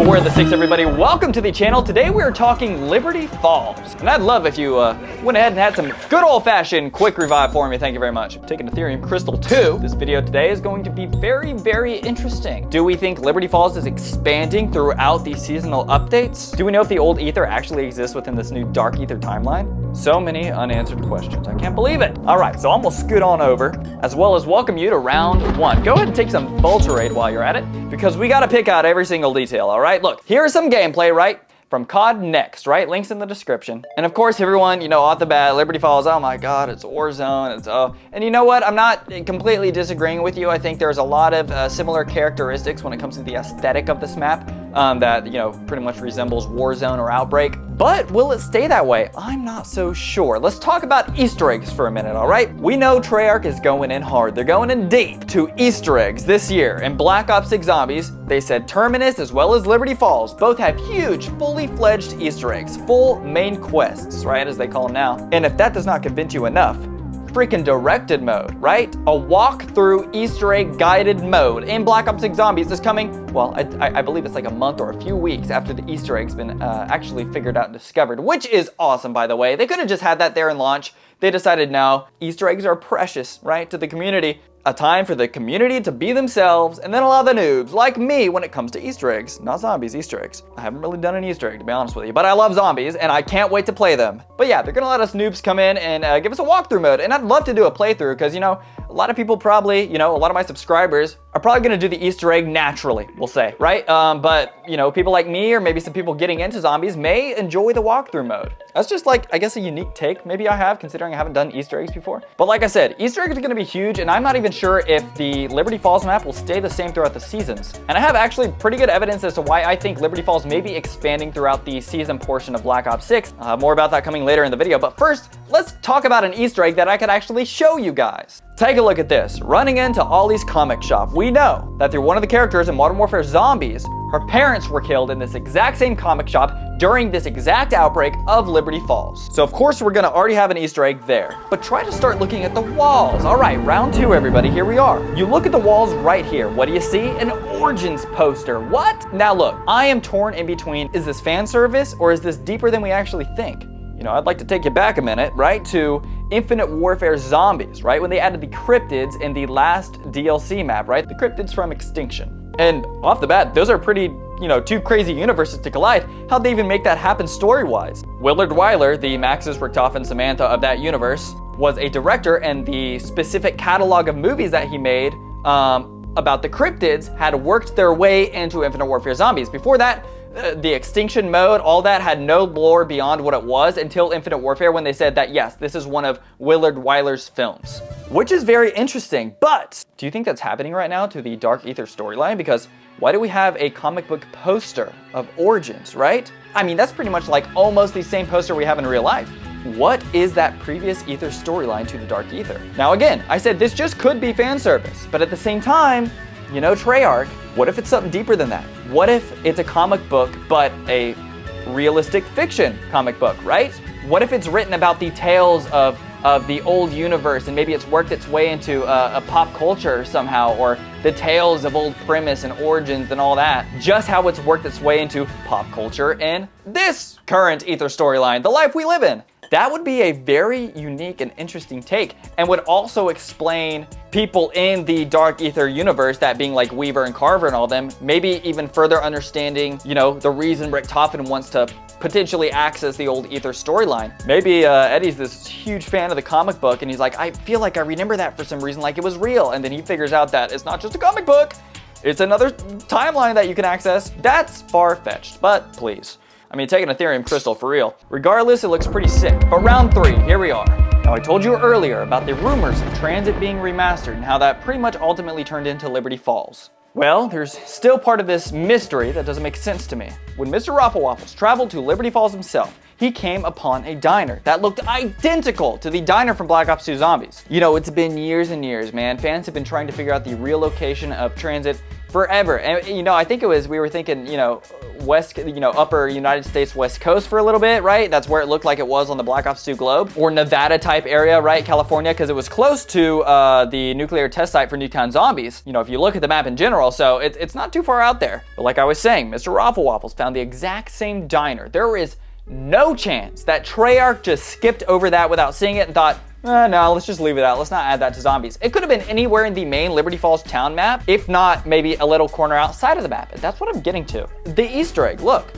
bewarethesix, everybody. Welcome to the channel. Today we are talking Liberty Falls. And I'd love if you went ahead and had some good old-fashioned quick revive for me. Thank you very much. Taking Ethereum Crystal 2. This video today is going to be very, very interesting. Do we think Liberty Falls is expanding throughout the seasonal updates? Do we know if the old Ether actually exists within this new Dark Ether timeline? So many unanswered questions. I can't believe it. All right, so I'm gonna scoot on over, as well as welcome you to round one. Go ahead and take some Vulturade while you're at it, because we gotta pick out every single detail, all right? Look, here's some gameplay, right? From COD Next, right? Links in the description. And of course, everyone, you know, off the bat, Liberty Falls, oh my God, it's Warzone, it's and you know what? I'm not completely disagreeing with you. I think there's a lot of similar characteristics when it comes to the aesthetic of this map that, you know, pretty much resembles Warzone or Outbreak. But will it stay that way? I'm not so sure. Let's talk about Easter eggs for a minute, all right? We know Treyarch is going in hard. They're going in deep to Easter eggs this year. In Black Ops 6 Zombies, they said Terminus as well as Liberty Falls both have huge, fully fledged Easter eggs, full main quests, right, as they call them now. And if that does not convince you enough, freaking directed mode, right? A walk-through Easter egg guided mode in Black Ops 6 Zombies is coming, well, I believe it's like a month or a few weeks after the Easter egg's been actually figured out and discovered, which is awesome, by the way. They could have just had that there in launch. They decided no, Easter eggs are precious, right, to the community. A time for the community to be themselves and then allow the noobs like me when it comes to Easter eggs. Not zombies, Easter eggs. I haven't really done an Easter egg, to be honest with you, but I love zombies and I can't wait to play them. But yeah, they're gonna let us noobs come in and give us a walkthrough mode. And I'd love to do a playthrough because, you know, a lot of people probably, you know, a lot of my subscribers are probably gonna do the Easter egg naturally, we'll say, right? But, you know, people like me or maybe some people getting into zombies may enjoy the walkthrough mode. That's just like, I guess, a unique take maybe I have, considering I haven't done Easter eggs before. But like I said, Easter eggs are gonna be huge, and I'm not even sure if the Liberty Falls map will stay the same throughout the seasons. And I have actually pretty good evidence as to why I think Liberty Falls may be expanding throughout the season portion of Black Ops 6. I'll have more about that coming later in the video, but first, let's talk about an Easter egg that I could actually show you guys. Take a look at this. Running into Ollie's comic shop, we know that through one of the characters in Modern Warfare Zombies, her parents were killed in this exact same comic shop during this exact outbreak of Liberty Falls. So of course we're gonna already have an Easter egg there. But try to start looking at the walls. All right, round two, everybody, here we are. You look at the walls right here. What do you see? An Origins poster. What? Now look, I am torn in between, is this fan service or is this deeper than we actually think? You know, I'd like to take you back a minute, right, to Infinite Warfare Zombies, right? When they added the cryptids in the last DLC map, right? The cryptids from Extinction. And off the bat, those are pretty, you know, two crazy universes to collide. How'd they even make that happen story-wise? Willard Wyler, the Maxis, Richtofen, and Samantha of that universe, was a director, and the specific catalog of movies that he made about the cryptids had worked their way into Infinite Warfare Zombies. Before that, the Extinction mode, all that had no lore beyond what it was until Infinite Warfare, when they said that, yes, this is one of Willard Wyler's films. Which is very interesting, but do you think that's happening right now to the Dark Ether storyline? Because why do we have a comic book poster of Origins, right? I mean, that's pretty much like almost the same poster we have in real life. What is that previous Ether storyline to the Dark Ether? Now again, I said this just could be fan service, but at the same time, you know, Treyarch, what if it's something deeper than that? What if it's a comic book, but a realistic fiction comic book, right? What if it's written about the tales of the old universe, and maybe it's worked its way into a pop culture somehow, or the tales of old Primus and Origins and all that, just how it's worked its way into pop culture in this current Ether storyline, the life we live in. That would be a very unique and interesting take, and would also explain people in the Dark Ether universe, that being like Weaver and Carver and all them, maybe even further understanding, you know, the reason Richtofen wants to potentially access the old Ether storyline. Maybe Eddie's this huge fan of the comic book, and he's like, I feel like I remember that for some reason, like it was real, and then he figures out that it's not just a comic book, it's another timeline that you can access. That's far-fetched, but please. I mean, take an Ethereum Crystal for real. Regardless, it looks pretty sick. But round three, here we are. Now, I told you earlier about the rumors of Transit being remastered and how that pretty much ultimately turned into Liberty Falls. Well, there's still part of this mystery that doesn't make sense to me. When Mr. Raffle Waffles traveled to Liberty Falls himself, he came upon a diner that looked identical to the diner from Black Ops 2 Zombies. You know, it's been years and years, man. Fans have been trying to figure out the real location of Transit forever. And you know, I think we were thinking, you know, upper United States West Coast for a little bit, right? That's where it looked like it was on the Black Ops 2 globe, or Nevada type area, right? California, because it was close to the nuclear test site for Nuketown Zombies. You know, if you look at the map in general, so it's not too far out there. But like I was saying, Mr. Raffle Waffles found the exact same diner. There is no chance that Treyarch just skipped over that without seeing it and thought, no, let's just leave it out. Let's not add that to zombies. It could have been anywhere in the main Liberty Falls town map, if not maybe a little corner outside of the map. And that's what I'm getting to. The Easter egg, look.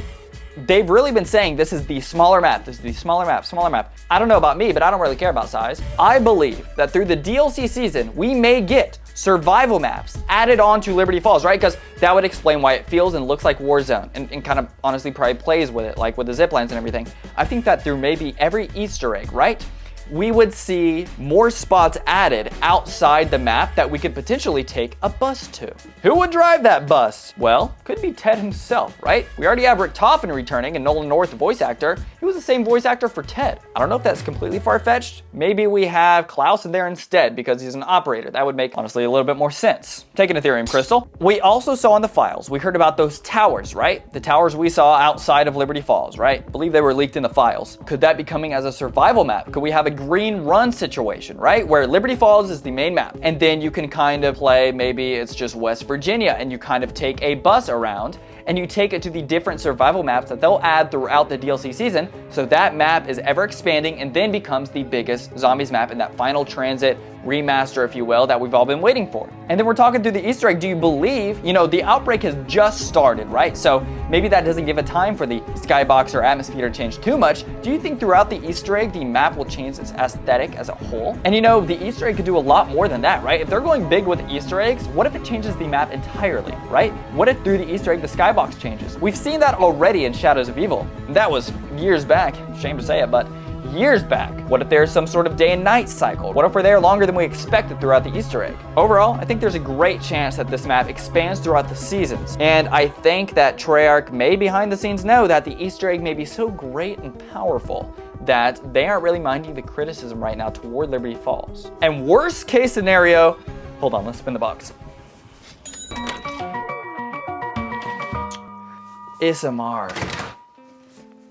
They've really been saying this is the smaller map, this is the smaller map, smaller map. I don't know about me, but I don't really care about size. I believe that through the DLC season, we may get survival maps added on to Liberty Falls, right? Because that would explain why it feels and looks like Warzone and kind of honestly probably plays with it, like with the zip lines and everything. I think that through maybe every Easter egg, right? We would see more spots added outside the map that we could potentially take a bus to. Who would drive that bus? Well, could be Ted himself, right? We already have Rick Toffin returning and Nolan North, the voice actor. He was the same voice actor for Ted. I don't know if that's completely far-fetched. Maybe we have Klaus in there instead because he's an operator. That would make, honestly, a little bit more sense. Taking Ethereum Crystal. We also saw in the files, we heard about those towers, right? The towers we saw outside of Liberty Falls, right? I believe they were leaked in the files. Could that be coming as a survival map? Could we have a green run situation, right? Where Liberty Falls is the main map. And then you can kind of play, maybe it's just West Virginia, and you kind of take a bus around and you take it to the different survival maps that they'll add throughout the DLC season. So that map is ever expanding and then becomes the biggest zombies map in that final transit remaster, if you will, that we've all been waiting for. And then we're talking through the Easter egg. Do you believe, you know, the outbreak has just started, right? So maybe that doesn't give a time for the skybox or atmosphere to change too much. Do you think throughout the Easter egg, the map will change its aesthetic as a whole? And you know, the Easter egg could do a lot more than that, right? If they're going big with Easter eggs, what if it changes the map entirely, right? What if through the Easter egg, the skybox changes? We've seen that already in Shadows of Evil. That was years back, shame to say it, but years back. What if there's some sort of day and night cycle? What if we're there longer than we expected throughout the Easter egg? Overall, I think there's a great chance that this map expands throughout the seasons. And I think that Treyarch may behind the scenes know that the Easter egg may be so great and powerful that they aren't really minding the criticism right now toward Liberty Falls. And worst case scenario, hold on, let's spin the box. ASMR.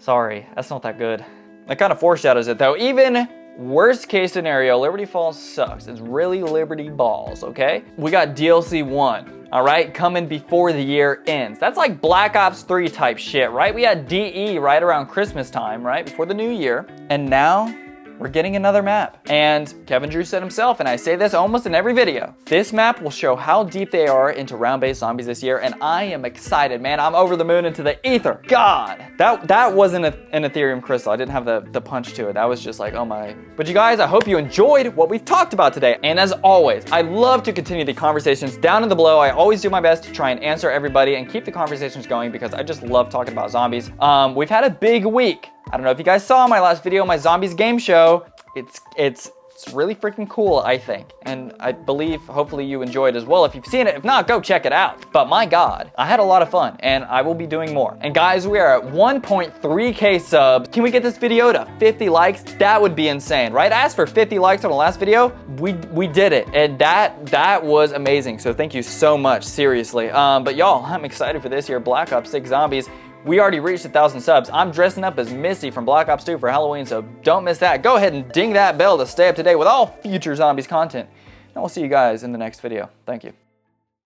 Sorry, that's not that good. That kind of foreshadows it though. Even worst case scenario, Liberty Falls sucks. It's really Liberty Balls, okay? We got DLC 1, all right, coming before the year ends. That's like Black Ops 3 type shit, right? We had DE right around Christmas time, right? Before the new year. And now we're getting another map. And Kevin Drew said himself, and I say this almost in every video, this map will show how deep they are into round-based zombies this year, and I am excited, man. I'm over the moon into the ether. God, that wasn't an Ethereum crystal. I didn't have the punch to it. That was just like, oh my. But you guys, I hope you enjoyed what we've talked about today. And as always, I love to continue the conversations down in the below. I always do my best to try and answer everybody and keep the conversations going because I just love talking about zombies. We've had a big week. I don't know if you guys saw my last video, my zombies game show. It's really freaking cool, I think. And I believe, hopefully you enjoyed as well. If you've seen it, if not, go check it out. But my God, I had a lot of fun and I will be doing more. And guys, we are at 1.3K subs. Can we get this video to 50 likes? That would be insane, right? I asked for 50 likes on the last video. We did it. And that was amazing. So thank you so much, seriously. But y'all, I'm excited for this year, Black Ops 6 Zombies. We already reached 1,000 subs. I'm dressing up as Missy from Black Ops 2 for Halloween, so don't miss that. Go ahead and ding that bell to stay up to date with all future zombies content. And we'll see you guys in the next video. Thank you.